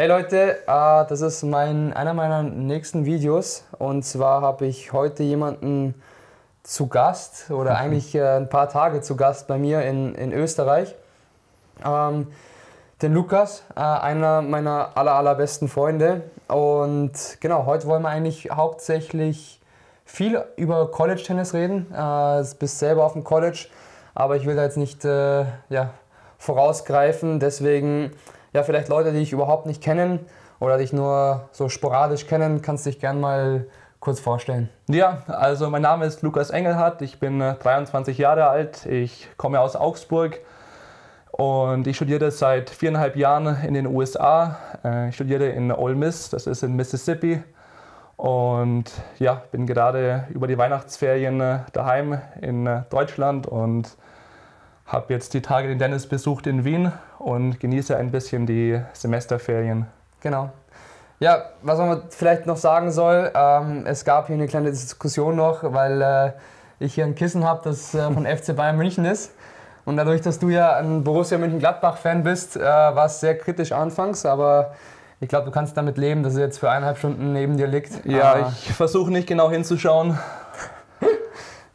Hey Leute, das ist einer meiner nächsten Videos und zwar habe ich heute jemanden zu Gast oder eigentlich ein paar Tage zu Gast bei mir in Österreich. Den Lukas, einer meiner allerbesten Freunde, und genau, heute wollen wir eigentlich hauptsächlich viel über College-Tennis reden. Du bist selber auf dem College, aber ich will da jetzt nicht vorausgreifen, deswegen vielleicht Leute, die dich überhaupt nicht kennen oder dich nur so sporadisch kennen, kannst du dich gern mal kurz vorstellen. Ja, also mein Name ist Lukas Engelhardt, ich bin 23 Jahre alt, ich komme aus Augsburg und ich studiere seit 4,5 Jahren in den USA. Ich studiere in Ole Miss, das ist in Mississippi, und ja, bin gerade über die Weihnachtsferien daheim in Deutschland und habe jetzt die Tage den Dennis besucht in Wien und genieße ein bisschen die Semesterferien. Genau. Ja, was man vielleicht noch sagen soll, es gab hier eine kleine Diskussion noch, weil ich hier ein Kissen habe, das von FC Bayern München ist. Und dadurch, dass du ja ein Borussia Mönchengladbach-Fan bist, war es sehr kritisch anfangs, aber ich glaube, du kannst damit leben, dass es jetzt für 1,5 Stunden neben dir liegt. Ja, ich versuche nicht genau hinzuschauen.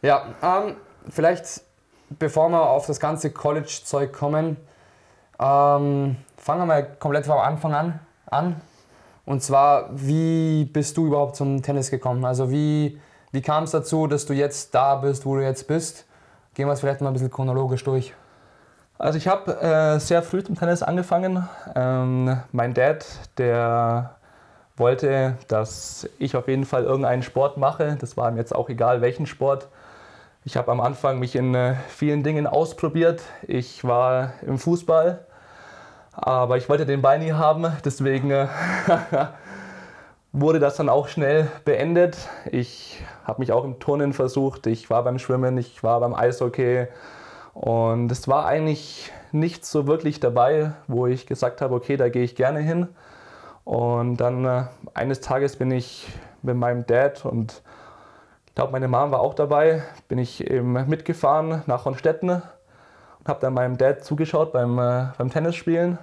Ja, vielleicht bevor wir auf das ganze College-Zeug kommen, fangen wir mal komplett vom Anfang an. Und zwar, wie bist du überhaupt zum Tennis gekommen? Also wie kam es dazu, dass du jetzt da bist, wo du jetzt bist? Gehen wir es vielleicht mal ein bisschen chronologisch durch. Also ich habe sehr früh zum Tennis angefangen. Mein Dad, der wollte, dass ich auf jeden Fall irgendeinen Sport mache. Das war ihm jetzt auch egal, welchen Sport. Ich habe am Anfang mich in vielen Dingen ausprobiert. Ich war im Fußball, aber ich wollte den Ball nie haben, deswegen wurde das dann auch schnell beendet. Ich habe mich auch im Turnen versucht, ich war beim Schwimmen, ich war beim Eishockey und es war eigentlich nicht so wirklich dabei, wo ich gesagt habe, okay, da gehe ich gerne hin. Und dann eines Tages bin ich mit meinem Dad und ich glaube, meine Mom war auch dabei, bin ich eben mitgefahren nach Honstetten und habe dann meinem Dad zugeschaut beim Tennisspielen.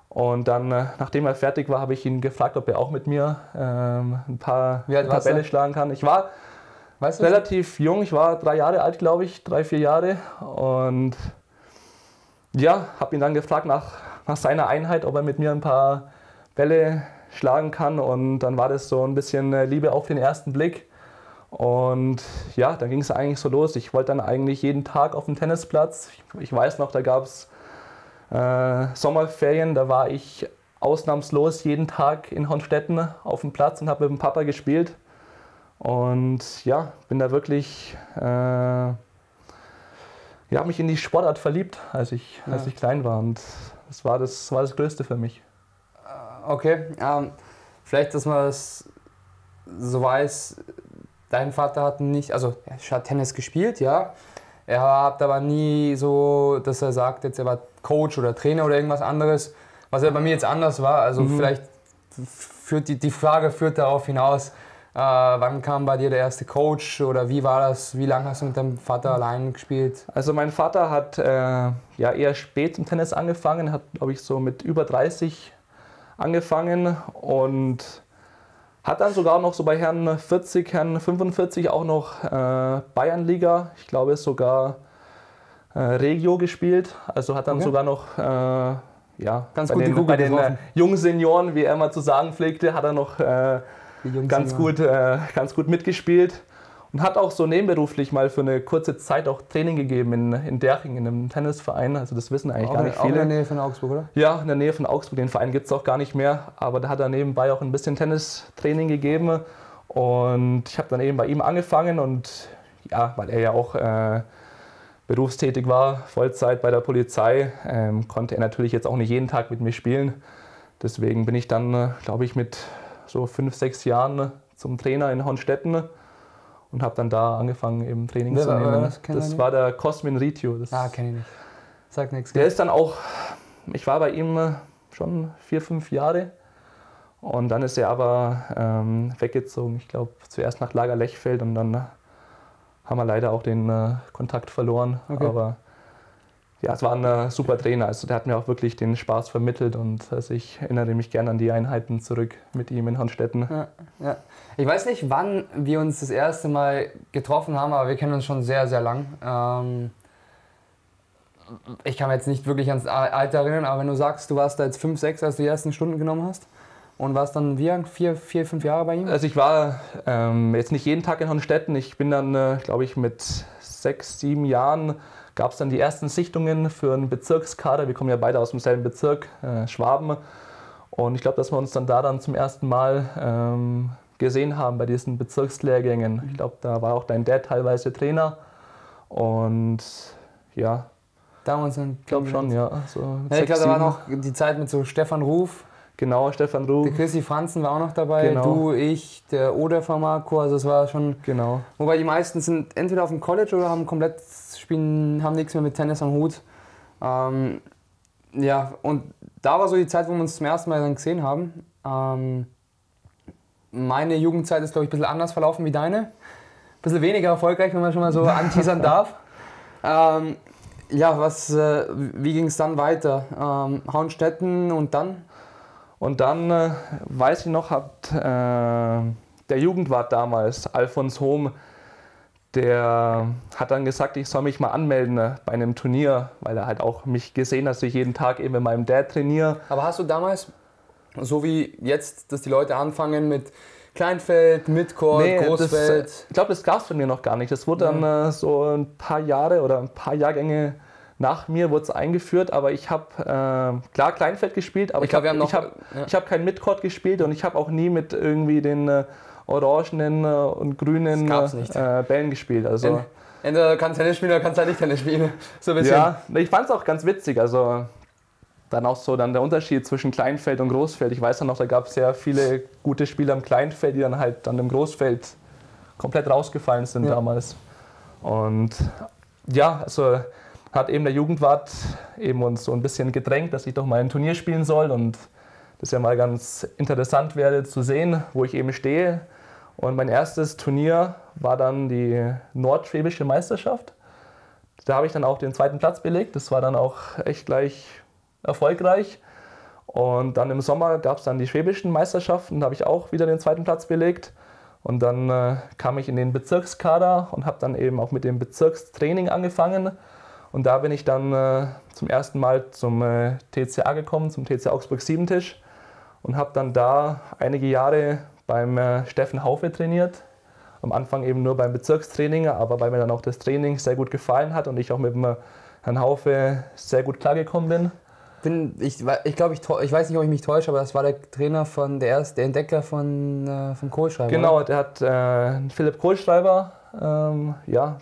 Und dann, nachdem er fertig war, habe ich ihn gefragt, ob er auch mit mir ein paar Bälle schlagen kann. Ich war relativ jung, ich war 3 Jahre alt, glaube ich, 3, 4 Jahre. Und ja, habe ihn dann gefragt nach seiner Einheit, ob er mit mir ein paar Bälle schlagen kann. Und dann war das so ein bisschen Liebe auf den ersten Blick. Und ja, dann ging es eigentlich so los. Ich wollte dann eigentlich jeden Tag auf dem Tennisplatz. Ich weiß noch, da gab es Sommerferien, da war ich ausnahmslos jeden Tag in Honstetten auf dem Platz und habe mit dem Papa gespielt. Und ja, bin da wirklich, habe mich in die Sportart verliebt, als ich klein war. Und das war das Größte für mich. Okay, vielleicht, dass man es so weiß. Dein Vater hat er hat Tennis gespielt, ja. Er hat aber nie so, dass er sagt, jetzt er war Coach oder Trainer oder irgendwas anderes, was ja bei mir jetzt anders war. Also vielleicht führt die Frage darauf hinaus, wann kam bei dir der erste Coach oder wie war das? Wie lange hast du mit deinem Vater allein gespielt? Also mein Vater hat eher spät zum Tennis angefangen, hat, glaube ich, so mit über 30 angefangen und hat dann sogar noch so bei Herren 40, Herren 45 auch noch Bayernliga, ich glaube sogar Regio gespielt. Also hat dann sogar noch ganz bei den jungen Senioren, wie er mal zu sagen pflegte, hat er noch ganz gut mitgespielt. Und hat auch so nebenberuflich mal für eine kurze Zeit auch Training gegeben in Derching, in einem Tennisverein. Also das wissen eigentlich gar nicht viele. Auch in der Nähe von Augsburg, oder? Ja, in der Nähe von Augsburg. Den Verein gibt es auch gar nicht mehr. Aber da hat er nebenbei auch ein bisschen Tennistraining gegeben. Und ich habe dann eben bei ihm angefangen. Und ja, weil er ja auch berufstätig war, Vollzeit bei der Polizei, konnte er natürlich jetzt auch nicht jeden Tag mit mir spielen. Deswegen bin ich dann, glaube ich, mit so 5, 6 Jahren zum Trainer in Honstetten. Und habe dann da angefangen, eben Training zu nehmen. Das war der Cosmin Ritio. Kenne ich nicht. Sagt nichts. Der ist dann auch, ich war bei ihm schon 4, 5 Jahre. Und dann ist er aber weggezogen. Ich glaube, zuerst nach Lager-Lechfeld und dann haben wir leider auch den Kontakt verloren. Okay. Aber ja, es war ein super Trainer. Also der hat mir auch wirklich den Spaß vermittelt und also ich erinnere mich gerne an die Einheiten zurück mit ihm in Honstetten. Ja, ja. Ich weiß nicht, wann wir uns das erste Mal getroffen haben, aber wir kennen uns schon sehr, sehr lang. Ich kann mich jetzt nicht wirklich ans Alter erinnern, aber wenn du sagst, du warst da jetzt 5, 6, als du die ersten Stunden genommen hast und warst dann wie 4, 5 Jahre bei ihm? Also ich war jetzt nicht jeden Tag in Honstetten. Ich bin dann, glaube ich, mit 6, 7 Jahren gab es dann die ersten Sichtungen für einen Bezirkskader. Wir kommen ja beide aus demselben Bezirk, Schwaben. Und ich glaube, dass wir uns dann zum ersten Mal gesehen haben bei diesen Bezirkslehrgängen. Ich glaube, da war auch dein Dad teilweise Trainer. Und ja, Damals ich glaube schon, ja. So ich glaube, da war noch die Zeit mit so Stefan Ruf. Genau, Stefan Ruf. Der Chrissy Franzen war auch noch dabei, genau. Du, ich, der Oder von Marco, also es war schon... Genau. Wobei die meisten sind entweder auf dem College oder haben nichts mehr mit Tennis am Hut. Ja, und da war so die Zeit, wo wir uns zum ersten Mal dann gesehen haben. Meine Jugendzeit ist, glaube ich, ein bisschen anders verlaufen wie deine. Ein bisschen weniger erfolgreich, wenn man schon mal so anteasern darf. Ja, wie ging es dann weiter? Honstetten und dann? Und dann, weiß ich noch, hat der Jugendwart damals, Alfons Hohm, der hat dann gesagt, ich soll mich mal anmelden bei einem Turnier, weil er halt auch mich gesehen hat, dass ich jeden Tag eben mit meinem Dad trainiere. Aber hast du damals, so wie jetzt, dass die Leute anfangen mit Kleinfeld, Midcourt, Großfeld? Ich glaube, das gab es von mir noch gar nicht. Das wurde dann so ein paar Jahre oder ein paar Jahrgänge nach mir wurde es eingeführt, aber ich habe klar Kleinfeld gespielt, aber ich habe kein Midcourt gespielt und ich habe auch nie mit irgendwie den orangenen und grünen Bällen gespielt. Also entweder kannst du Tennis spielen oder kannst du halt nicht Tennis spielen. So ein bisschen. Ja, ich fand es auch ganz witzig. Also dann auch so dann der Unterschied zwischen Kleinfeld und Großfeld. Ich weiß dann noch, da gab es sehr viele gute Spieler im Kleinfeld, die dann halt dann im Großfeld komplett rausgefallen sind damals. Und ja, also hat eben der Jugendwart eben uns so ein bisschen gedrängt, dass ich doch mal ein Turnier spielen soll und das ja mal ganz interessant wäre zu sehen, wo ich eben stehe. Und mein erstes Turnier war dann die Nordschwäbische Meisterschaft. Da habe ich dann auch den 2. Platz belegt. Das war dann auch echt gleich erfolgreich. Und dann im Sommer gab es dann die Schwäbischen Meisterschaften. Da habe ich auch wieder den 2. Platz belegt. Und dann kam ich in den Bezirkskader und habe dann eben auch mit dem Bezirkstraining angefangen. Und da bin ich dann zum ersten Mal zum TCA gekommen, zum TC Augsburg Siebentisch und habe dann da einige Jahre beim Steffen Haufe trainiert. Am Anfang eben nur beim Bezirkstraining, aber weil mir dann auch das Training sehr gut gefallen hat und ich auch mit dem Herrn Haufe sehr gut klargekommen bin. Ich weiß nicht, ob ich mich täusche, aber das war der Trainer der Entdecker von Kohlschreiber. Genau, der hat Philipp Kohlschreiber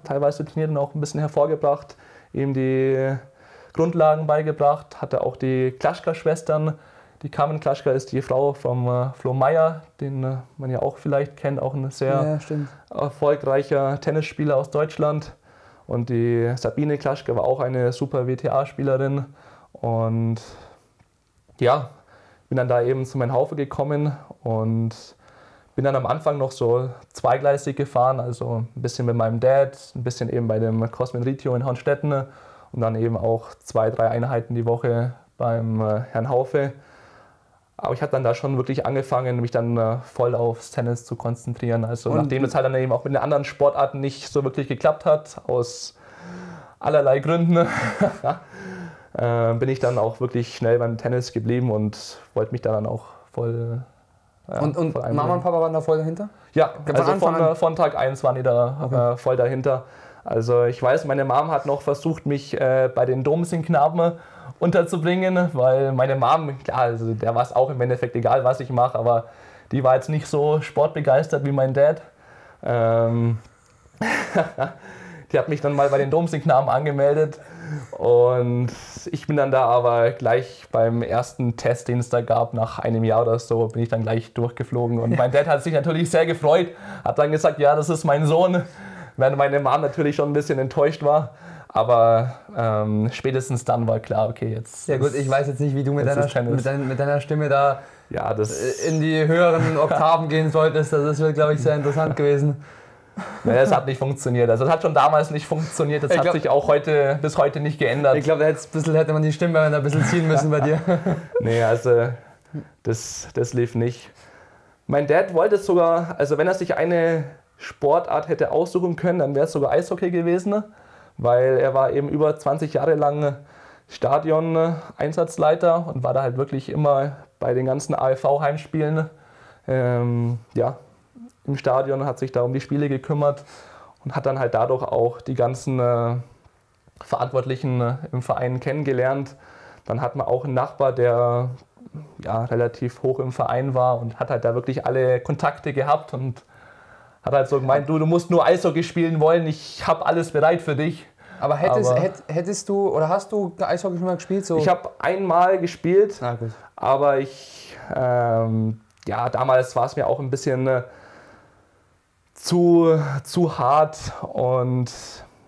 teilweise trainiert und auch ein bisschen hervorgebracht. Ihm die Grundlagen beigebracht, hatte auch die Klaschka-Schwestern. Die Carmen Klaschka ist die Frau vom Flo Meyer, den man ja auch vielleicht kennt, auch ein sehr erfolgreicher Tennisspieler aus Deutschland. Und die Sabine Klaschka war auch eine super WTA-Spielerin. Und ja, bin dann da eben zu meinem Haufe gekommen und bin dann am Anfang noch so zweigleisig gefahren, also ein bisschen mit meinem Dad, ein bisschen eben bei dem Cosmin Ritio in Honstetten und dann eben auch 2, 3 Einheiten die Woche beim Herrn Haufe. Aber ich habe dann da schon wirklich angefangen, mich dann voll aufs Tennis zu konzentrieren. Also nachdem das halt dann eben auch mit den anderen Sportarten nicht so wirklich geklappt hat, aus allerlei Gründen, bin ich dann auch wirklich schnell beim Tennis geblieben und wollte mich dann auch voll... und Mama und Papa waren da voll dahinter? Ja, also von Tag 1 waren die da voll dahinter. Also ich weiß, meine Mom hat noch versucht, mich bei den Domsing-Knaben unterzubringen, weil meine Mom, klar, also der war es auch im Endeffekt egal, was ich mache, aber die war jetzt nicht so sportbegeistert wie mein Dad. Die hat mich dann mal bei den Domsing-Knaben angemeldet und ich bin dann da aber gleich beim ersten Test, den es da gab, nach einem Jahr oder so, bin ich dann gleich durchgeflogen und mein Dad hat sich natürlich sehr gefreut, hat dann gesagt, ja, das ist mein Sohn, während meine Mom natürlich schon ein bisschen enttäuscht war. Aber spätestens dann war klar, okay, jetzt... Ja gut, ich weiß jetzt nicht, wie du mit deiner Stimme da in die höheren Oktaven gehen solltest. Das wird, glaube ich, sehr interessant gewesen. Nee, das hat nicht funktioniert. Also das hat schon damals nicht funktioniert. Das hat sich auch bis heute nicht geändert. Ich glaube, hätte man die Stimme ein bisschen ziehen müssen bei dir. Nee, also das lief nicht. Mein Dad wollte es sogar, also wenn er sich eine Sportart hätte aussuchen können, dann wäre es sogar Eishockey gewesen, weil er war eben über 20 Jahre lang Stadion-Einsatzleiter und war da halt wirklich immer bei den ganzen AFV-Heimspielen im Stadion, hat sich da um die Spiele gekümmert und hat dann halt dadurch auch die ganzen Verantwortlichen im Verein kennengelernt. Dann hat man auch einen Nachbar, der relativ hoch im Verein war und hat halt da wirklich alle Kontakte gehabt und hat halt so gemeint, du musst nur Eishockey spielen wollen, ich habe alles bereit für dich. Aber hättest du oder hast du Eishockey schon mal gespielt? So? Ich habe einmal gespielt, gut. aber damals war es mir auch ein bisschen zu hart und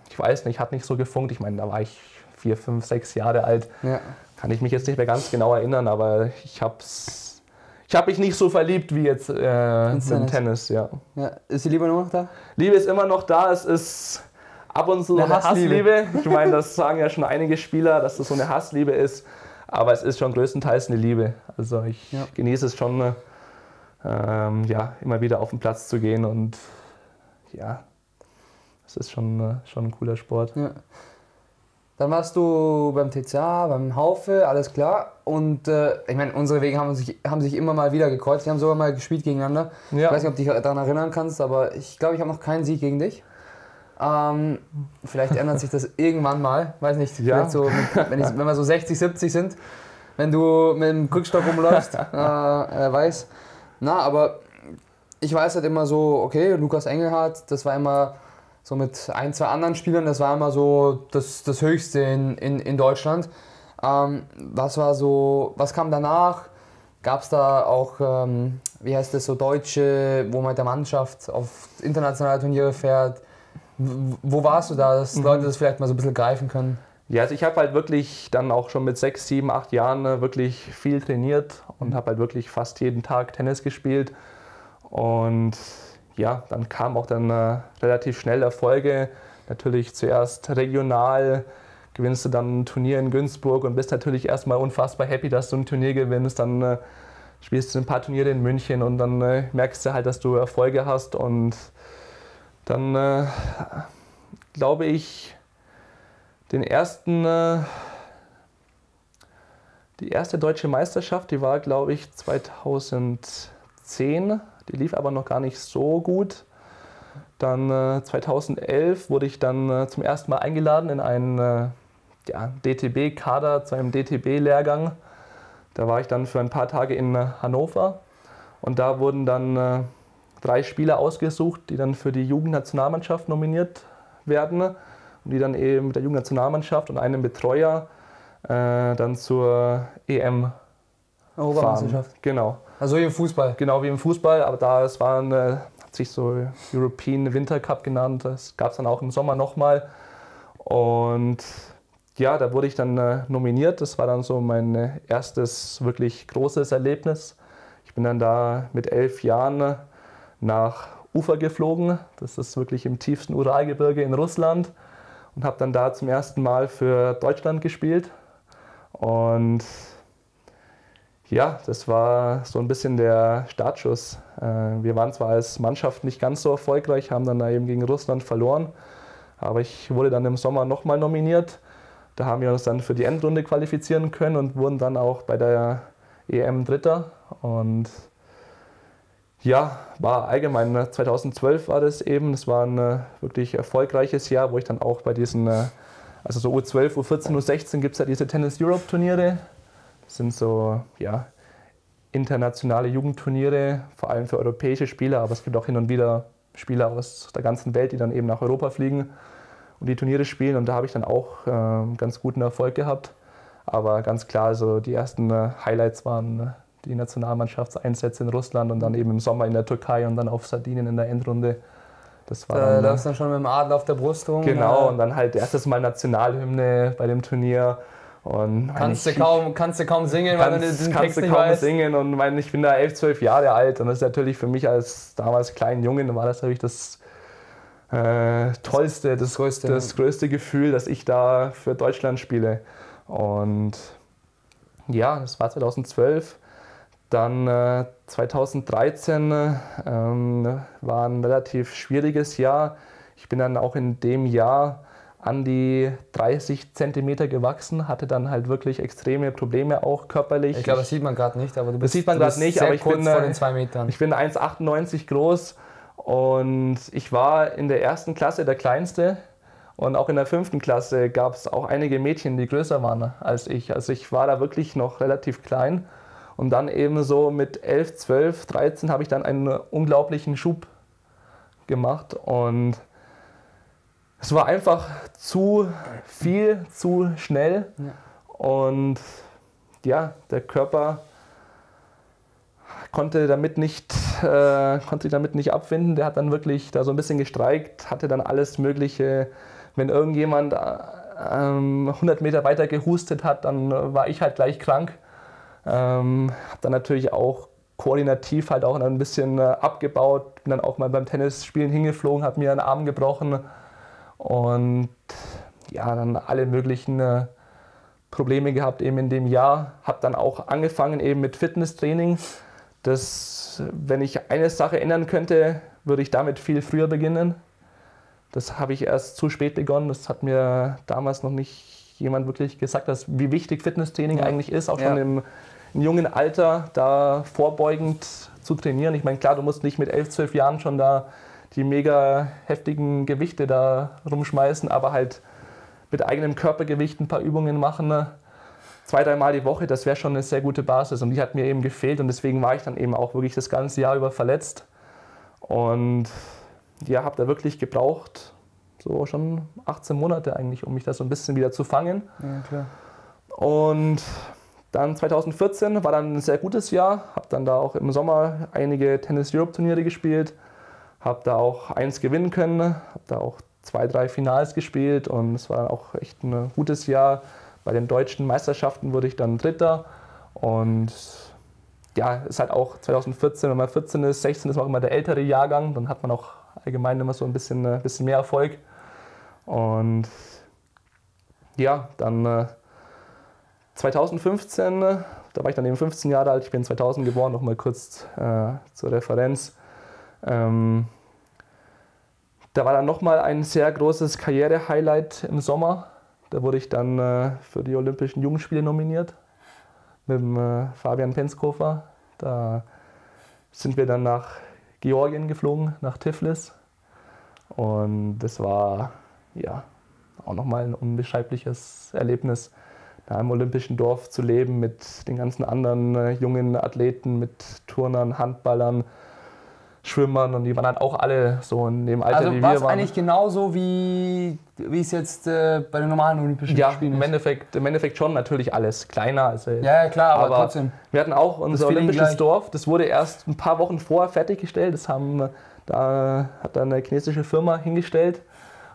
ich weiß nicht, hat nicht so gefunkt. Ich meine, da war ich 4, 5, 6 Jahre alt. Ja. Kann ich mich jetzt nicht mehr ganz genau erinnern, aber ich habe mich nicht so verliebt wie jetzt im Tennis. Ja. Ist die Liebe immer noch da? Liebe ist immer noch da. Es ist ab und zu eine Hassliebe. Ich meine, das sagen ja schon einige Spieler, dass das so eine Hassliebe ist. Aber es ist schon größtenteils eine Liebe. Also ich genieße es schon, immer wieder auf den Platz zu gehen. Und ja, es ist schon ein cooler Sport. Ja. Dann warst du beim TCA, beim Haufe, alles klar. Und ich meine, unsere Wege haben sich immer mal wieder gekreuzt. Wir haben sogar mal gespielt gegeneinander. Ja. Ich weiß nicht, ob du dich daran erinnern kannst, aber ich glaube, ich habe noch keinen Sieg gegen dich. Vielleicht ändert sich das irgendwann mal. Weiß nicht, vielleicht so wenn wir so 60, 70 sind, wenn du mit dem Krückstock rumläufst, weiß. Aber ich weiß halt immer so, okay, Lukas Engelhardt, das war immer so mit 1, 2 anderen Spielern, das war immer so das Höchste in Deutschland. Was kam danach? Gab es da auch, so Deutsche, wo man mit der Mannschaft auf internationale Turniere fährt? Wo warst du da, dass Leute das vielleicht mal so ein bisschen greifen können? Ja, also ich habe halt wirklich dann auch schon mit 6, 7, 8 Jahren wirklich viel trainiert und habe halt wirklich fast jeden Tag Tennis gespielt. Und ja, dann kamen auch dann relativ schnell Erfolge. Natürlich zuerst regional, gewinnst du dann ein Turnier in Günzburg und bist natürlich erstmal unfassbar happy, dass du ein Turnier gewinnst. Dann spielst du ein paar Turniere in München und dann merkst du halt, dass du Erfolge hast. Und dann glaube ich, die erste deutsche Meisterschaft, die war glaube ich 2010. Die lief aber noch gar nicht so gut. Dann 2011 wurde ich dann zum ersten Mal eingeladen in einen DTB-Kader, zu einem DTB-Lehrgang. Da war ich dann für ein paar Tage in Hannover und da wurden dann 3 Spieler ausgesucht, die dann für die Jugendnationalmannschaft nominiert werden und die dann eben mit der Jugendnationalmannschaft und einem Betreuer dann zur EM Europameisterschaft. Genau. Also wie im Fußball. Genau wie im Fußball, aber hat sich so European Winter Cup genannt. Das gab es dann auch im Sommer nochmal. Und ja, da wurde ich dann nominiert. Das war dann so mein erstes wirklich großes Erlebnis. Ich bin dann da mit 11 Jahren nach Ufa geflogen. Das ist wirklich im tiefsten Uralgebirge in Russland. Und habe dann da zum ersten Mal für Deutschland gespielt. Und ja, das war so ein bisschen der Startschuss. Wir waren zwar als Mannschaft nicht ganz so erfolgreich, haben dann da eben gegen Russland verloren, aber ich wurde dann im Sommer nochmal nominiert. Da haben wir uns dann für die Endrunde qualifizieren können und wurden dann auch bei der EM Dritter. Und ja, war allgemein, 2012 war das eben. Das war ein wirklich erfolgreiches Jahr, wo ich dann auch bei diesen, also so U12, U14, U16 gibt es ja diese Tennis Europe Turniere. Das sind so internationale Jugendturniere, vor allem für europäische Spieler, aber es gibt auch hin und wieder Spieler aus der ganzen Welt, die dann eben nach Europa fliegen und die Turniere spielen. Und da habe ich dann auch ganz guten Erfolg gehabt. Aber ganz klar, also die ersten Highlights waren die Nationalmannschaftseinsätze in Russland und dann eben im Sommer in der Türkei und dann auf Sardinien in der Endrunde. Das war da läufst du dann schon mit dem Adler auf der Brust rum. Genau, und dann halt erstes Mal Nationalhymne bei dem Turnier. Und kannst du kaum singen, weil du den Text nicht weißt. Kannst du kaum singen und ich bin da 11, 12 Jahre alt und das ist natürlich für mich als damals kleinen Jungen, war das natürlich das Tollste, das größte Gefühl, dass ich da für Deutschland spiele. Und ja, das war 2012. Dann 2013 war ein relativ schwieriges Jahr. Ich bin dann auch in dem Jahr an die 30 Zentimeter gewachsen, hatte dann halt wirklich extreme Probleme auch körperlich. Ich glaube, das sieht man gerade nicht, aber du bist, das sieht man gerade nicht, aber ich kurz bin vor den 2 Metern. Ich bin 1,98 groß und ich war in der 1. Klasse der Kleinste. Und auch in der 5. Klasse gab es auch einige Mädchen, die größer waren als ich. Also ich war da wirklich noch relativ klein. Und dann eben so mit 11, 12, 13 habe ich dann einen unglaublichen Schub gemacht. Und es war einfach zu viel, zu schnell. Ja. Und ja, der Körper konnte damit nicht abfinden. Der hat dann wirklich da so ein bisschen gestreikt, hatte dann alles Mögliche. Wenn irgendjemand 100 Meter weiter gehustet hat, dann war ich halt gleich krank. Habe dann natürlich auch koordinativ halt auch ein bisschen abgebaut. Bin dann auch mal beim Tennisspielen hingeflogen, habe mir einen Arm gebrochen. Und ja, dann alle möglichen Probleme gehabt eben in dem Jahr. Habe dann auch angefangen eben mit Fitnesstraining. Das, wenn ich eine Sache ändern könnte, würde ich damit viel früher beginnen. Das habe ich erst zu spät begonnen. Das hat mir damals noch nicht jemand wirklich gesagt, wie wichtig Fitnesstraining eigentlich ist, auch schon im jungen Alter da vorbeugend zu trainieren. Ich meine, klar, du musst nicht mit 11, 12 Jahren schon da die mega heftigen Gewichte da rumschmeißen, aber halt mit eigenem Körpergewicht ein paar Übungen machen, 2, 3 Mal die Woche, das wäre schon eine sehr gute Basis und die hat mir eben gefehlt und deswegen war ich dann eben auch wirklich das ganze Jahr über verletzt und ja, habe da wirklich gebraucht, so schon 18 Monate eigentlich, um mich da so ein bisschen wieder zu fangen. Ja, klar. Und dann 2014 war dann ein sehr gutes Jahr, habe dann da auch im Sommer einige Tennis Europe Turniere gespielt, habe da auch 1 gewinnen können, habe da auch 2, 3 Finals gespielt und es war auch echt ein gutes Jahr. Bei den deutschen Meisterschaften wurde ich dann Dritter und ja, ist halt auch 2014, wenn man 14 ist, 16 ist man auch immer der ältere Jahrgang, dann hat man auch allgemein immer so ein bisschen mehr Erfolg. Und ja, dann 2015, da war ich dann eben 15 Jahre alt, ich bin 2000 geboren, nochmal kurz zur Referenz. Da war dann nochmal ein sehr großes Karriere-Highlight im Sommer. Da wurde ich dann für die Olympischen Jugendspiele nominiert mit dem Fabian Penskofer. Da sind wir dann nach Georgien geflogen, nach Tiflis. Und das war ja auch nochmal ein unbeschreibliches Erlebnis, da im olympischen Dorf zu leben mit den ganzen anderen jungen Athleten, mit Turnern, Handballern, Schwimmern und die waren halt auch alle so in dem Alter, also wie wir waren. Also war es eigentlich genauso, wie es jetzt bei den normalen Olympischen Spielen ist? Ja, im Endeffekt schon, natürlich alles kleiner. Also ja, klar, aber trotzdem. Wir hatten auch unser olympisches Dorf, das wurde erst ein paar Wochen vorher fertiggestellt. Da hat dann eine chinesische Firma hingestellt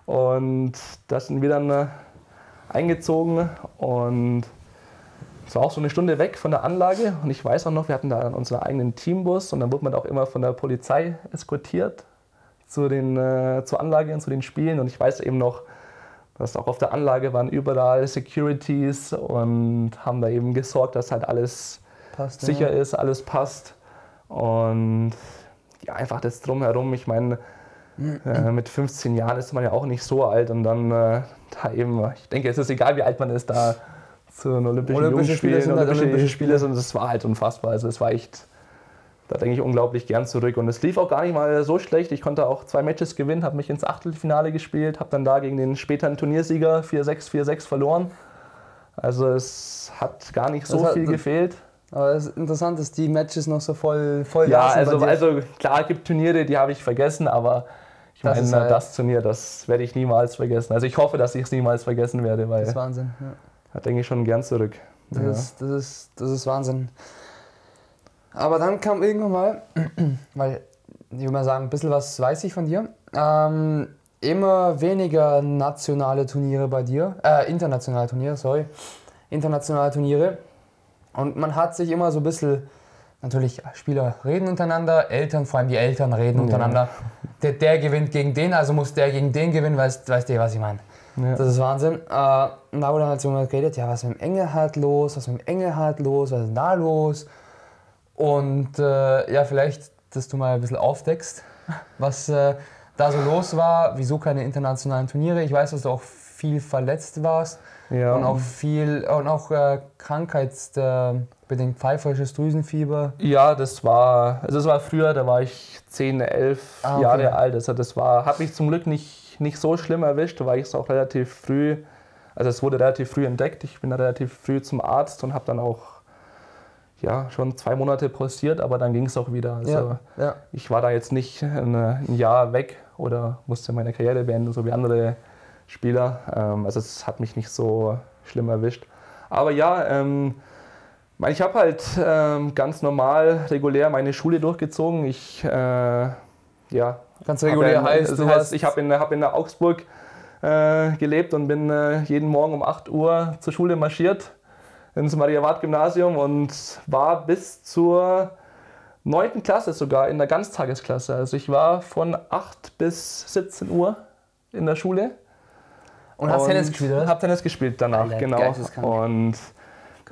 und da sind wir dann eingezogen und es war auch so eine Stunde weg von der Anlage und ich weiß auch noch, wir hatten da unseren eigenen Teambus und dann wurde man auch immer von der Polizei eskortiert zur Anlage und zu den Spielen und ich weiß eben noch, dass auch auf der Anlage waren überall Securities und haben da eben gesorgt, dass halt alles sicher ist, alles passt und ja, einfach das Drumherum, ich meine, mit 15 Jahren ist man ja auch nicht so alt und dann da eben, ich denke, es ist egal, wie alt man ist, da zu den Olympische Spiele sind, das war halt unfassbar. Also es war echt, da denke ich unglaublich gern zurück. Und es lief auch gar nicht mal so schlecht. Ich konnte auch 2 Matches gewinnen, habe mich ins Achtelfinale gespielt, habe dann da gegen den späteren Turniersieger 4-6, 4-6 verloren. Also es hat gar nicht so viel gefehlt. Aber es ist interessant, dass die Matches noch so voll ja, also klar, es gibt Turniere, die habe ich vergessen, aber ich meine, das Turnier, das werde ich niemals vergessen. Also ich hoffe, dass ich es niemals vergessen werde, weil das ist Wahnsinn. Ja. Da denke ich schon gern zurück. Das ist Wahnsinn. Aber dann kam irgendwann mal, weil ich würde mal sagen, ein bisschen was weiß ich von dir, immer weniger nationale Turniere bei dir, internationale Turniere. Und man hat sich immer so ein bisschen, natürlich Spieler reden untereinander, Eltern, vor allem die Eltern reden untereinander. der gewinnt gegen den, also muss der gegen den gewinnen, weißt du, was ich meine? Ja. Das ist Wahnsinn. Und da wurde halt so mal geredet, ja, was ist mit dem Engelhardt los, was ist denn da los? Und ja, vielleicht, dass du mal ein bisschen aufdeckst, was da so los war, wieso keine internationalen Turniere. Ich weiß, dass du auch viel verletzt warst und auch krankheitsbedingt pfeiferisches Drüsenfieber. Ja, das war früher, da war ich 10, 11 Jahre alt. Also das hat mich zum Glück nicht so schlimm erwischt, da war ich auch relativ früh, also es wurde relativ früh entdeckt. Ich bin da relativ früh zum Arzt und habe dann auch schon 2 Monate pausiert, aber dann ging es auch wieder. Also ich war da jetzt nicht ein Jahr weg oder musste meine Karriere beenden, so wie andere Spieler. Also es hat mich nicht so schlimm erwischt. Aber ja, ich habe halt ganz normal, regulär meine Schule durchgezogen. Ganz regulär heißt, ich habe in Augsburg gelebt und bin jeden Morgen um 8 Uhr zur Schule marschiert, ins Maria-Ward-Gymnasium und war bis zur 9. Klasse sogar in der Ganztagesklasse. Also ich war von 8 bis 17 Uhr in der Schule. Und hast Tennis gespielt, oder? Hab Tennis gespielt danach, Alter, genau. Und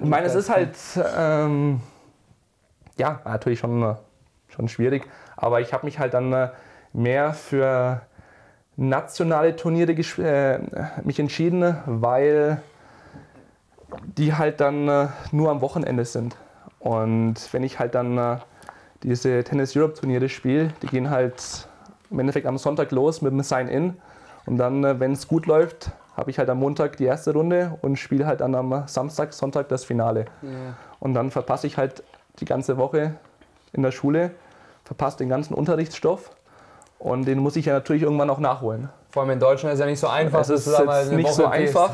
ich meine, es ist halt, natürlich schon schwierig, aber ich habe mich halt dann mehr für nationale Turniere mich entschieden, weil die halt dann nur am Wochenende sind. Und wenn ich halt dann diese Tennis Europe Turniere spiele, die gehen halt im Endeffekt am Sonntag los mit dem Sign-In. Und dann, wenn es gut läuft, habe ich halt am Montag die erste Runde und spiele halt dann am Samstag, Sonntag das Finale. Yeah. Und dann verpasse ich halt die ganze Woche in der Schule, verpasse den ganzen Unterrichtsstoff und den muss ich ja natürlich irgendwann auch nachholen. Vor allem in Deutschland ist ja nicht so einfach. Es ist jetzt nicht so einfach.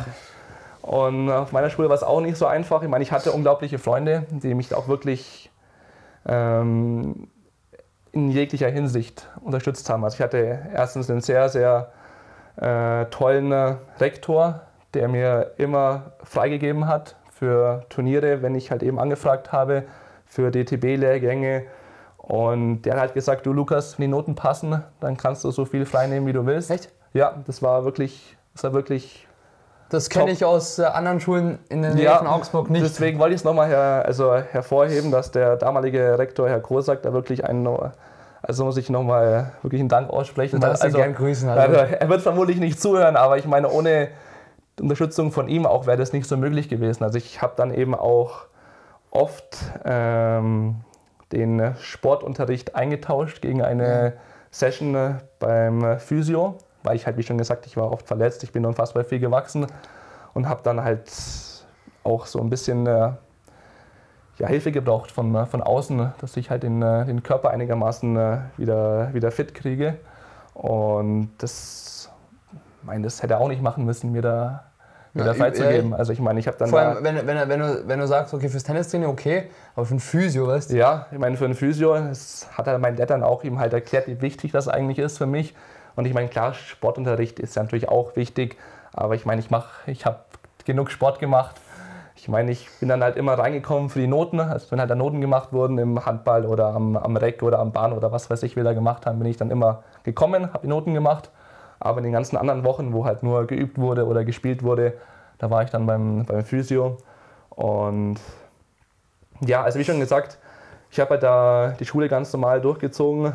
Und auf meiner Schule war es auch nicht so einfach. Ich meine, ich hatte unglaubliche Freunde, die mich auch wirklich in jeglicher Hinsicht unterstützt haben. Also ich hatte erstens einen sehr, sehr tollen Rektor, der mir immer freigegeben hat für Turniere, wenn ich halt eben angefragt habe, für DTB-Lehrgänge. Und der hat halt gesagt, du Lukas, wenn die Noten passen, dann kannst du so viel frei nehmen, wie du willst. Echt? Ja, das war wirklich Das kenne ich aus anderen Schulen in der Nähe von Augsburg nicht. Deswegen wollte ich es nochmal hervorheben, dass der damalige Rektor, Herr Krosak, da wirklich muss ich nochmal wirklich einen Dank aussprechen. Du darfst ihn gern grüßen. Er wird vermutlich nicht zuhören, aber ich meine, ohne Unterstützung von ihm auch wäre das nicht so möglich gewesen. Also ich habe dann eben auch oft den Sportunterricht eingetauscht gegen eine Session beim Physio, weil ich halt, wie schon gesagt, ich war oft verletzt, ich bin unfassbar viel gewachsen und habe dann halt auch so ein bisschen Hilfe gebraucht von außen, dass ich halt den Körper einigermaßen wieder fit kriege. Und das hätte er auch nicht machen müssen, mir da freizugeben. Also ich meine, ich habe dann vor allem, wenn du sagst, okay, fürs Tennistraining okay, aber für ein Physio, weißt du? Ja, ich meine, für ein Physio, das hat mein Dad dann auch ihm halt erklärt, wie wichtig das eigentlich ist für mich. Und ich meine, klar, Sportunterricht ist ja natürlich auch wichtig, aber ich meine, ich habe genug Sport gemacht. Ich meine, ich bin dann halt immer reingekommen für die Noten. Also wenn halt da Noten gemacht wurden im Handball oder am Reck oder am Bahn oder was weiß ich, wir da gemacht haben, bin ich dann immer gekommen, habe die Noten gemacht. Aber in den ganzen anderen Wochen, wo halt nur geübt wurde oder gespielt wurde, da war ich dann beim Physio. Und ja, also wie schon gesagt, ich habe halt da die Schule ganz normal durchgezogen.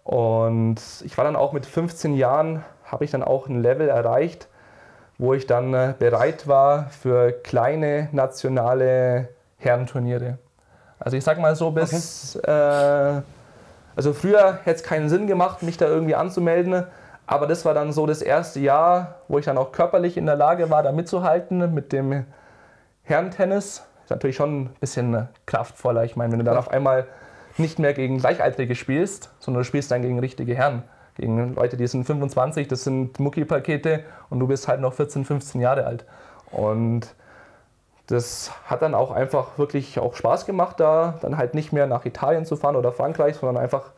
Und ich war dann auch mit 15 Jahren, habe ich dann auch ein Level erreicht, wo ich dann bereit war für kleine nationale Herrenturniere. Also ich sag mal so also früher hätte es keinen Sinn gemacht, mich da irgendwie anzumelden, aber das war dann so das erste Jahr, wo ich dann auch körperlich in der Lage war, da mitzuhalten mit dem Herrentennis. Ist natürlich schon ein bisschen kraftvoller. Ich meine, wenn du dann auf einmal nicht mehr gegen Gleichaltrige spielst, sondern du spielst dann gegen richtige Herren. Gegen Leute, die sind 25, das sind Mucki-Pakete und du bist halt noch 14, 15 Jahre alt. Und das hat dann auch einfach wirklich auch Spaß gemacht, da dann halt nicht mehr nach Italien zu fahren oder Frankreich, sondern einfach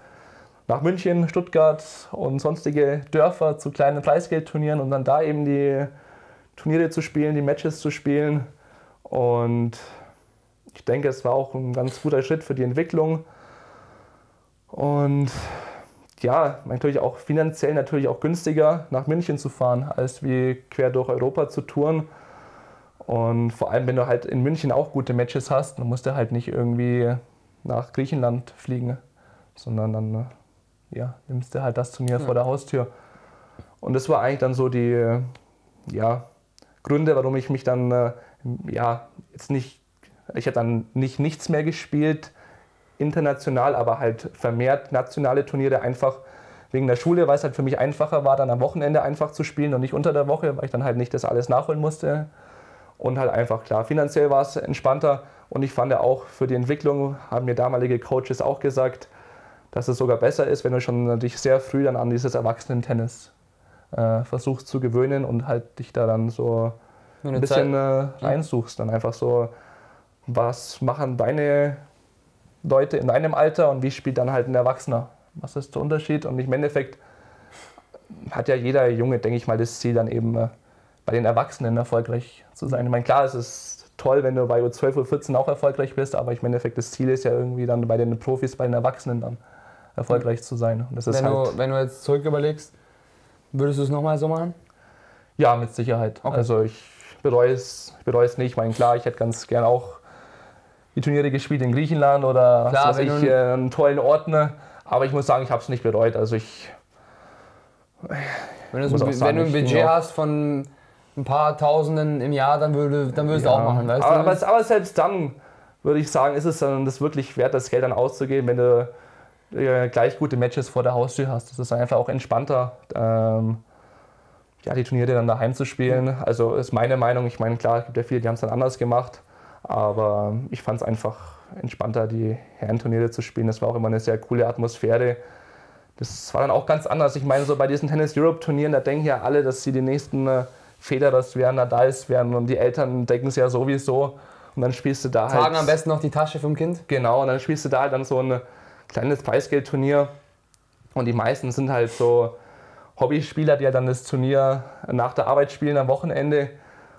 nach München, Stuttgart und sonstige Dörfer zu kleinen Preisgeldturnieren und dann da eben die Turniere zu spielen, die Matches zu spielen. Und ich denke, es war auch ein ganz guter Schritt für die Entwicklung. Und ja, natürlich auch finanziell natürlich auch günstiger nach München zu fahren, als wie quer durch Europa zu touren. Und vor allem, wenn du halt in München auch gute Matches hast, dann musst du halt nicht irgendwie nach Griechenland fliegen, sondern dann ja, nimmst du halt das Turnier vor der Haustür. Und das war eigentlich dann so die Gründe, warum ich mich dann jetzt nicht, ich habe dann nicht nichts mehr gespielt, international, aber halt vermehrt nationale Turniere, einfach wegen der Schule, weil es halt für mich einfacher war, dann am Wochenende einfach zu spielen und nicht unter der Woche, weil ich dann halt nicht das alles nachholen musste. Und halt einfach, klar, finanziell war es entspannter und ich fand ja auch für die Entwicklung, haben mir damalige Coaches auch gesagt, dass es sogar besser ist, wenn du schon dich sehr früh dann an dieses Erwachsenen-Tennis versuchst zu gewöhnen und halt dich da dann so ein bisschen reinsuchst. Dann einfach so, was machen deine Leute in deinem Alter und wie spielt dann halt ein Erwachsener? Was ist der Unterschied? Und im Endeffekt hat ja jeder Junge, denke ich mal, das Ziel dann eben bei den Erwachsenen erfolgreich zu sein. Ich meine, klar, es ist toll, wenn du bei U12, U14 auch erfolgreich bist, aber im Endeffekt das Ziel ist ja irgendwie dann bei den Profis, bei den Erwachsenen dann erfolgreich zu sein. Und das ist wenn du jetzt zurück überlegst, würdest du es nochmal so machen? Ja, mit Sicherheit. Okay. Also ich bereue es nicht. Ich meine, klar, ich hätte ganz gern auch die Turniere gespielt in Griechenland oder klar, einen tollen Ort, aber ich muss sagen, ich habe es nicht bereut. Also wenn du ein Budget hast von ein paar Tausenden im Jahr, dann würdest du auch machen, weißt du? Aber selbst dann würde ich sagen, ist es dann das wirklich wert, das Geld dann auszugeben, wenn du gleich gute Matches vor der Haustür hast. Das ist einfach auch entspannter, die Turniere dann daheim zu spielen. Also ist meine Meinung. Ich meine, klar, es gibt ja viele, die haben es dann anders gemacht, aber ich fand es einfach entspannter, die Herrenturniere zu spielen. Das war auch immer eine sehr coole Atmosphäre. Das war dann auch ganz anders. Ich meine, so bei diesen Tennis Europe Turnieren, da denken ja alle, dass sie die nächsten Federers werden, Nadals werden und die Eltern denken es ja sowieso. Und dann spielst du da halt... Tragen am besten noch die Tasche vom Kind. Genau, und dann spielst du da halt dann so ein kleines Preisgeldturnier. Und die meisten sind halt so Hobbyspieler, die ja dann das Turnier nach der Arbeit spielen am Wochenende.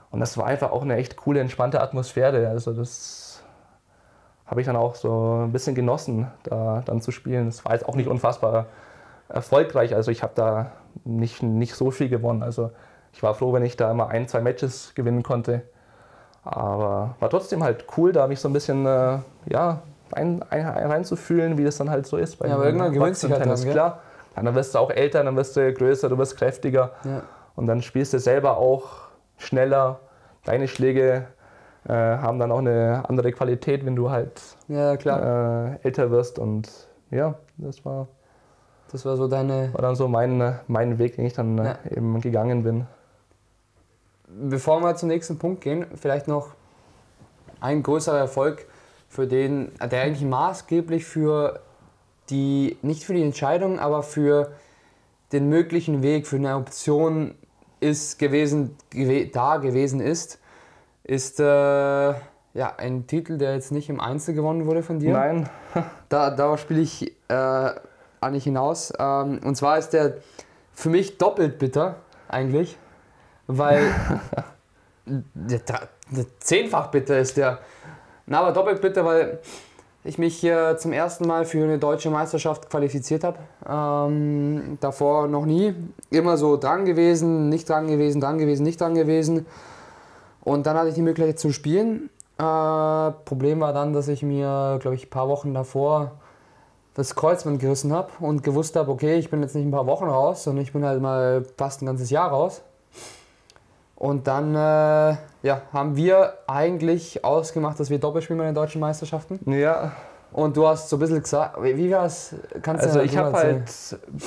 Und das war einfach auch eine echt coole, entspannte Atmosphäre. Also das habe ich dann auch so ein bisschen genossen, da dann zu spielen. Das war jetzt auch nicht unfassbar erfolgreich. Also ich habe da nicht so viel gewonnen. Also ich war froh, wenn ich da immer 1, 2 Matches gewinnen konnte. Aber war trotzdem halt cool, da mich so ein bisschen reinzufühlen, wie das dann halt so ist. Ja, aber irgendwann gewöhnst du dich halt dran, klar. Dann wirst du auch älter, dann wirst du größer, du wirst kräftiger. Ja. Und dann spielst du selber auch schneller. Deine Schläge haben dann auch eine andere Qualität, wenn du halt älter wirst. Und ja, das war so war dann so mein Weg, den ich dann eben gegangen bin. Bevor wir zum nächsten Punkt gehen, vielleicht noch ein größerer Erfolg, der eigentlich maßgeblich nicht für die Entscheidung, aber für den möglichen Weg, für eine Option gewesen ist ein Titel, der jetzt nicht im Einzel gewonnen wurde von dir. Nein. Darauf spiele ich eigentlich hinaus. Und zwar ist der für mich doppelt bitter eigentlich, weil der 10-fach bitter ist der. Na, aber doppelt bitter, weil ich mich hier zum ersten Mal für eine deutsche Meisterschaft qualifiziert habe. Davor noch nie. Immer so dran gewesen, nicht dran gewesen, dran gewesen, nicht dran gewesen. Und dann hatte ich die Möglichkeit zu spielen. Problem war dann, dass ich mir, glaube ich, ein paar Wochen davor das Kreuzband gerissen habe und gewusst habe, okay, ich bin jetzt nicht ein paar Wochen raus, sondern ich bin halt mal fast ein ganzes Jahr raus. Und dann haben wir eigentlich ausgemacht, dass wir doppelt spielen bei den deutschen Meisterschaften. Ja. Und du hast so ein bisschen gesagt, wie war es? Also ich habe halt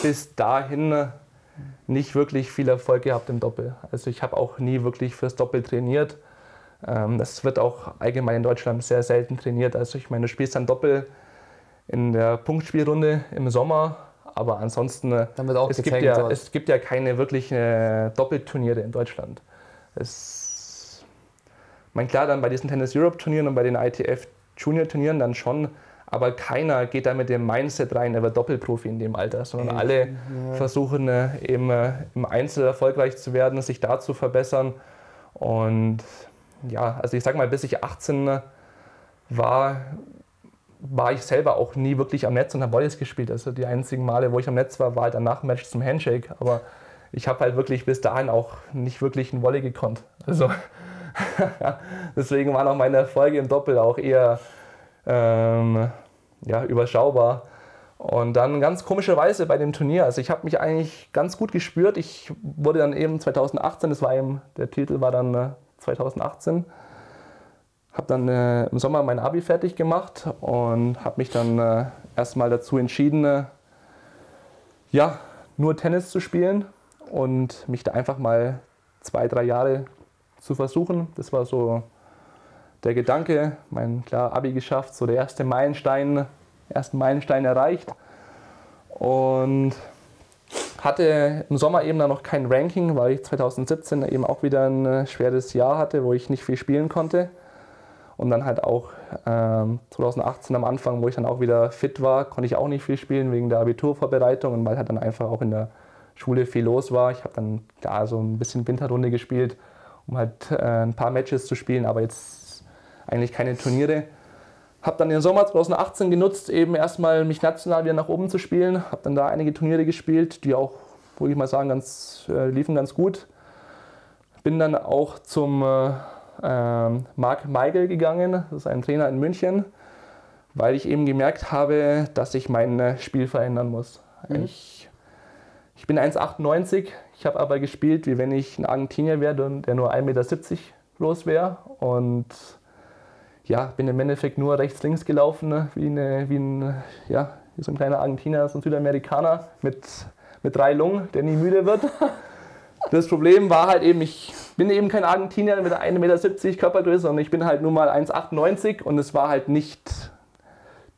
bis dahin nicht wirklich viel Erfolg gehabt im Doppel. Also ich habe auch nie wirklich fürs Doppel trainiert. Das wird auch allgemein in Deutschland sehr selten trainiert. Also ich meine, du spielst dann Doppel in der Punktspielrunde im Sommer, aber ansonsten es gibt ja keine wirklichen Doppelturniere in Deutschland. Klar, dann bei diesen Tennis Europe Turnieren und bei den ITF Junior Turnieren dann schon, aber keiner geht da mit dem Mindset rein, er wird Doppelprofi in dem Alter, sondern alle versuchen eben im Einzel erfolgreich zu werden, sich da zu verbessern. Und ja, also ich sag mal, bis ich 18 war, war ich selber auch nie wirklich am Netz und habe Volleys gespielt. Also die einzigen Male, wo ich am Netz war, war halt dann nach dem Match zum Handshake. Aber ich habe halt wirklich bis dahin auch nicht wirklich ein Volley gekonnt. Also deswegen waren auch meine Erfolge im Doppel auch eher überschaubar. Und dann ganz komischerweise bei dem Turnier, also ich habe mich eigentlich ganz gut gespürt. Ich wurde dann eben 2018, der Titel war dann 2018, habe dann im Sommer mein Abi fertig gemacht und habe mich dann erstmal dazu entschieden, nur Tennis zu spielen und mich da einfach mal 2-3 Jahre zu versuchen. Das war so der Gedanke, klar, Abi geschafft, so der ersten Meilenstein erreicht und hatte im Sommer eben dann noch kein Ranking, weil ich 2017 eben auch wieder ein schweres Jahr hatte, wo ich nicht viel spielen konnte. Und dann halt auch 2018 am Anfang, wo ich dann auch wieder fit war, konnte ich auch nicht viel spielen wegen der Abiturvorbereitung und weil halt dann einfach auch in der Schule viel los war. Ich habe dann da so ein bisschen Winterrunde gespielt, um halt ein paar Matches zu spielen, aber jetzt eigentlich keine Turniere. Habe dann den Sommer 2018 genutzt, eben erstmal mich national wieder nach oben zu spielen. Habe dann da einige Turniere gespielt, die auch, würde ich mal sagen, liefen ganz gut. Bin dann auch zum Marc Meigel gegangen, das ist ein Trainer in München, weil ich eben gemerkt habe, dass ich mein Spiel verändern muss. Ich bin 1,98, ich habe aber gespielt, wie wenn ich ein Argentinier wäre, der nur 1,70 Meter groß wäre. Und bin im Endeffekt nur rechts-links gelaufen, wie so ein kleiner Argentinier, so ein Südamerikaner mit 3 Lungen, der nie müde wird. Das Problem war halt eben, ich bin eben kein Argentinier mit 1,70 Meter Körpergröße, sondern ich bin halt nur mal 1,98 und es war halt nicht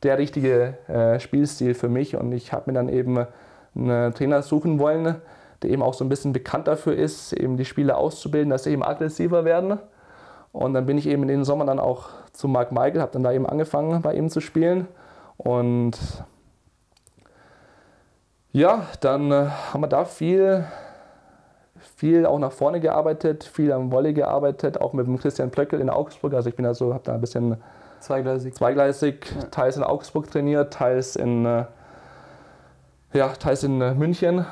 der richtige Spielstil für mich. Und ich habe mir dann eben einen Trainer suchen wollen, der eben auch so ein bisschen bekannt dafür ist, eben die Spieler auszubilden, dass sie eben aggressiver werden. Und dann bin ich eben in den Sommer dann auch zu Marc Meigel, habe dann da eben angefangen, bei ihm zu spielen. Und dann haben wir da viel auch nach vorne gearbeitet, viel am Volley gearbeitet, auch mit dem Christian Plöckel in Augsburg. Also ich bin habe da ein bisschen zweigleisig teils in Augsburg trainiert, teils in München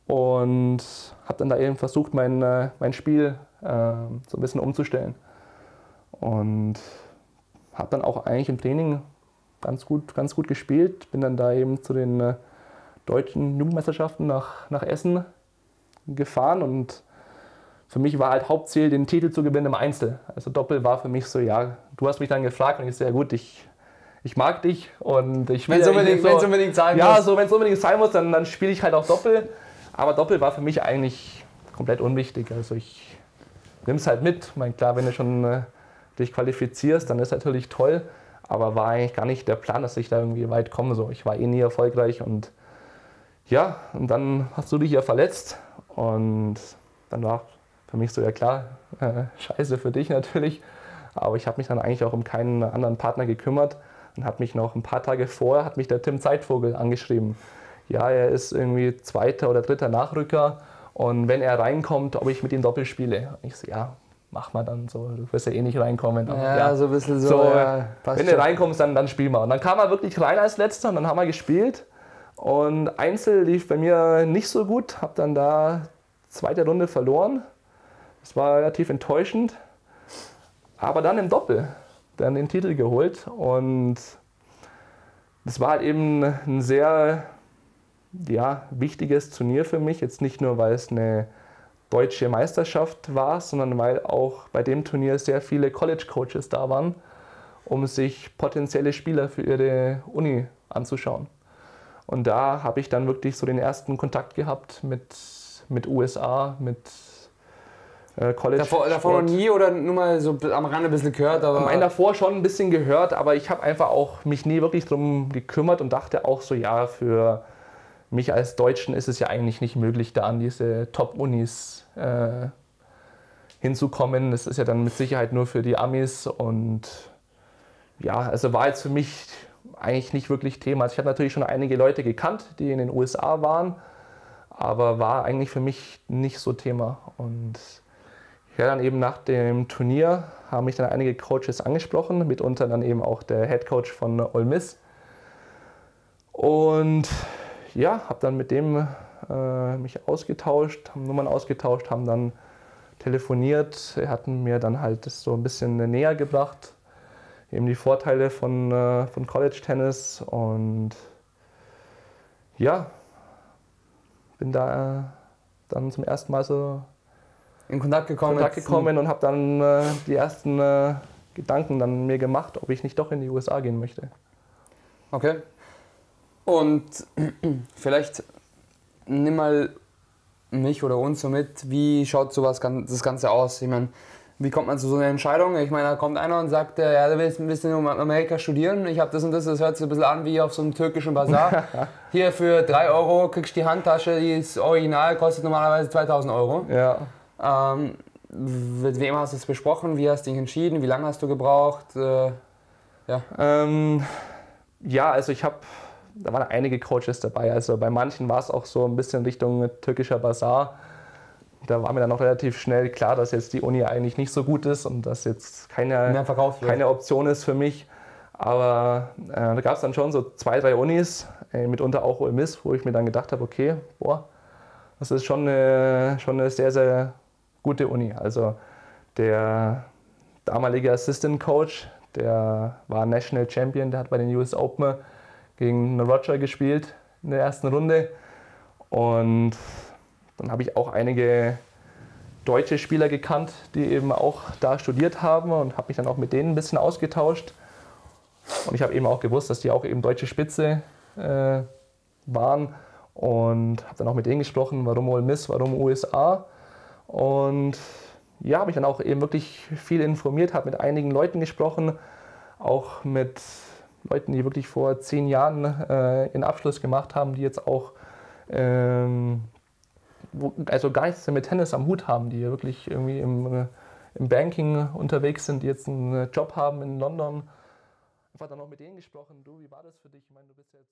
und habe dann da eben versucht, mein Spiel so ein bisschen umzustellen. Und habe dann auch eigentlich im Training ganz gut gespielt. Bin dann da eben zu den deutschen Jugendmeisterschaften nach Essen gefahren und für mich war halt Hauptziel, den Titel zu gewinnen im Einzel. Also Doppel war für mich so, du hast mich dann gefragt und ich so, ja gut, ich mag dich und ich will... Wenn es unbedingt sein muss. Ja, so wenn es unbedingt sein muss, dann spiele ich halt auch Doppel. Aber Doppel war für mich eigentlich komplett unwichtig. Also ich nehme es halt mit. Klar, wenn du schon dich qualifizierst, dann ist natürlich toll. Aber war eigentlich gar nicht der Plan, dass ich da irgendwie weit komme. So, ich war nie erfolgreich und und dann hast du dich ja verletzt. Und dann war für mich so, ja klar, scheiße für dich natürlich. Aber ich habe mich dann eigentlich auch um keinen anderen Partner gekümmert. Und hat mich noch ein paar Tage vorher, hat mich der Tim Zeitvogel angeschrieben. Ja, er ist irgendwie 2. oder 3. Nachrücker und wenn er reinkommt, ob ich mit ihm Doppel spiele. Und ich so, mach mal dann so, du wirst ja eh nicht reinkommen. Aber so ein bisschen so. Wenn du reinkommst, dann spiel mal. Und dann kam er wirklich rein als Letzter und dann haben wir gespielt. Und Einzel lief bei mir nicht so gut, habe dann da 2. Runde verloren. Das war relativ enttäuschend. Aber dann im Doppel dann den Titel geholt und das war halt eben ein sehr wichtiges Turnier für mich. Jetzt nicht nur, weil es eine deutsche Meisterschaft war, sondern weil auch bei dem Turnier sehr viele College-Coaches da waren, um sich potenzielle Spieler für ihre Uni anzuschauen. Und da habe ich dann wirklich so den ersten Kontakt gehabt mit USA, mit College. Davor noch nie oder nur mal so am Rande ein bisschen gehört? Aber davor schon ein bisschen gehört, aber ich habe einfach auch mich nie wirklich darum gekümmert und dachte auch so, für mich als Deutschen ist es ja eigentlich nicht möglich, da an diese Top-Unis hinzukommen. Das ist ja dann mit Sicherheit nur für die Amis und also war jetzt für mich eigentlich nicht wirklich Thema. Also ich habe natürlich schon einige Leute gekannt, die in den USA waren, aber war eigentlich für mich nicht so Thema. Und Ja, dann eben nach dem Turnier haben mich dann einige Coaches angesprochen, mitunter dann eben auch der Head Coach von Ole Miss. Und ja, habe dann mit dem mich ausgetauscht, haben Nummern ausgetauscht, haben dann telefoniert. Er hat mir dann halt das so ein bisschen näher gebracht, eben die Vorteile von College Tennis, und ja, bin da dann zum ersten Mal so in Kontakt gekommen und habe dann die ersten Gedanken dann mir gemacht, ob ich nicht doch in die USA gehen möchte. Okay. Und vielleicht nimm mal mich oder uns so mit, wie schaut sowas das Ganze aus? Ich meine, wie kommt man zu so einer Entscheidung? Ich meine, da kommt einer und sagt, ja, du willst ein bisschen in Amerika studieren, ich habe das und das hört sich ein bisschen an wie auf so einem türkischen Bazar. Hier für 3 Euro kriegst du die Handtasche, die ist original, kostet normalerweise 2000 Euro. Ja. Mit wem hast du es besprochen? Wie hast du dich entschieden? Wie lange hast du gebraucht? Ja, also da waren einige Coaches dabei. Also bei manchen war es auch so ein bisschen Richtung türkischer Bazar. Da war mir dann auch relativ schnell klar, dass jetzt die Uni eigentlich nicht so gut ist und dass jetzt keine Option ist für mich. Aber da gab es dann schon so 2, 3 Unis, mitunter auch Ole Miss, wo ich mir dann gedacht habe, okay, das ist schon eine sehr, sehr gute Uni. Also der damalige Assistant Coach, der war National Champion, der hat bei den US Open gegen Roger gespielt in der ersten Runde. Und dann habe ich auch einige deutsche Spieler gekannt, die eben auch da studiert haben, und habe mich dann auch mit denen ein bisschen ausgetauscht. Und ich habe eben auch gewusst, dass die auch eben deutsche Spitze waren, und habe dann auch mit denen gesprochen, warum Ole Miss, warum USA. Und ja, habe mich dann auch eben wirklich viel informiert, habe mit einigen Leuten gesprochen, auch mit Leuten, die wirklich vor 10 Jahren ihren Abschluss gemacht haben, die jetzt auch also gar nichts mit Tennis am Hut haben, die wirklich irgendwie im Banking unterwegs sind, die jetzt einen Job haben in London. Einfach dann auch mit denen gesprochen. Du, wie war das für dich? Ich meine, du bist jetzt